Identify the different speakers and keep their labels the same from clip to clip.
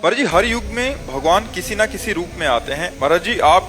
Speaker 1: महाराज जी, हर युग में भगवान किसी ना किसी रूप में आते हैं। महाराज जी, आप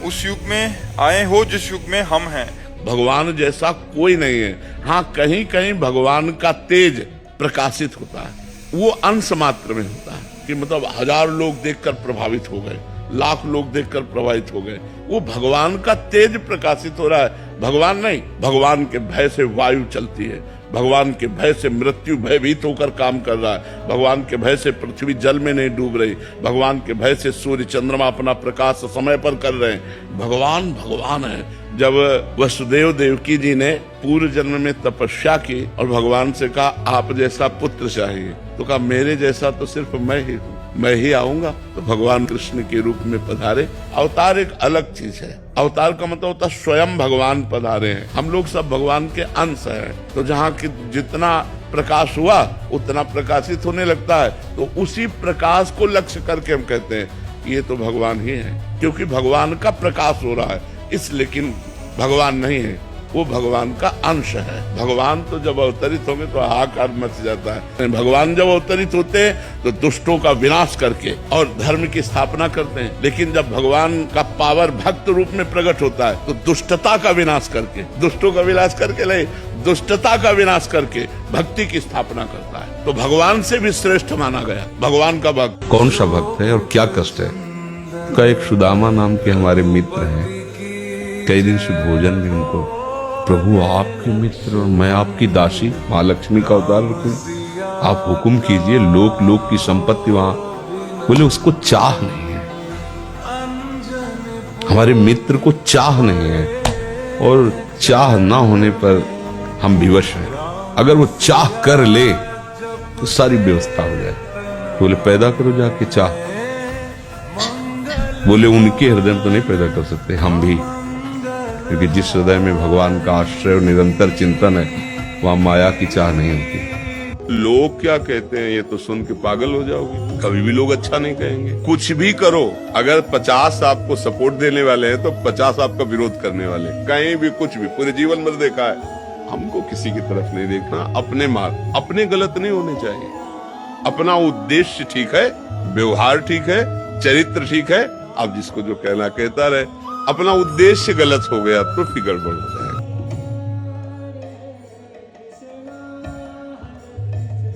Speaker 1: उस युग में आए हो जिस युग में हम हैं।
Speaker 2: भगवान जैसा कोई नहीं है। हाँ, कहीं कहीं भगवान का तेज प्रकाशित होता है, वो अंश मात्र में होता है कि मतलब 1000 लोग देखकर प्रभावित हो गए, लाख लोग देखकर प्रभावित हो गए। वो भगवान का तेज प्रकाशित हो रहा है, भगवान नहीं। भगवान के भय से वायु चलती है, भगवान के भय से मृत्यु भयभीत होकर काम कर रहा है, भगवान के भय से पृथ्वी जल में नहीं डूब रही, भगवान के भय से सूर्य चंद्रमा अपना प्रकाश समय पर कर रहे हैं। भगवान भगवान है। जब वसुदेव देवकी जी ने पूर्व जन्म में तपस्या की और भगवान से कहा आप जैसा पुत्र चाहिए, तो कहा मेरे जैसा तो सिर्फ मैं ही हूँ, मैं ही आऊंगा। तो भगवान कृष्ण के रूप में पधारे। अवतार एक अलग चीज है। अवतार का मतलब होता स्वयं भगवान पधारे हैं। हम लोग सब भगवान के अंश हैं, तो जहाँ की जितना प्रकाश हुआ उतना प्रकाशित होने लगता है, तो उसी प्रकाश को लक्ष्य करके हम कहते हैं ये तो भगवान ही है, क्योंकि भगवान का प्रकाश हो रहा है। इस लेकिन भगवान नहीं है, वो भगवान का अंश है। भगवान तो जब अवतरित होंगे तो हाहाकार मच जाता है। भगवान जब अवतरित होते हैं तो दुष्टों का विनाश करके और धर्म की स्थापना करते हैं, लेकिन जब भगवान का पावर भक्त रूप में प्रकट होता है तो दुष्टता का विनाश करके, दुष्टों का विनाश करके नहीं, दुष्टता का विनाश करके भक्ति की स्थापना करता है। तो भगवान से भी श्रेष्ठ माना गया भगवान का भक्त।
Speaker 3: कौन सा भक्त है और क्या कष्ट है? का एक सुदामा नाम के हमारे मित्र हैं, कई दिन से भोजन भी उनको, प्रभु आपके मित्र और मैं आपकी दासी, माँ लक्ष्मी का अवतार रखूं, आप हुक्म कीजिए, लोक लोक की संपत्ति वहां। बोले उसको चाह नहीं है, हमारे मित्र को चाह नहीं है, और चाह ना होने पर हम विवश हैं। अगर वो चाह कर ले तो सारी व्यवस्था हो जाए। बोले पैदा करो जाके चाह। बोले उनके हृदय में तो नहीं पैदा कर सकते, हम भी, क्योंकि जिस हृदय में भगवान का आश्रय और निरंतर चिंतन है वहां माया की चाह नहीं होती।
Speaker 2: लोग क्या कहते हैं ये तो सुन के पागल हो जाओगे। कभी भी लोग अच्छा नहीं कहेंगे। कुछ भी करो, अगर 50 आपको सपोर्ट देने वाले हैं तो 50 आपका विरोध करने वाले। कहीं भी कुछ भी पूरे जीवन में देखा है। हमको किसी की तरफ नहीं देखना, अपने मार्ग अपने गलत नहीं होने चाहिए। अपना उद्देश्य ठीक है, व्यवहार ठीक है, चरित्र ठीक है, आप जिसको जो कहना कहता रहे। अपना उद्देश्य गलत हो गया तो फिर गड़बड़ हो जाए।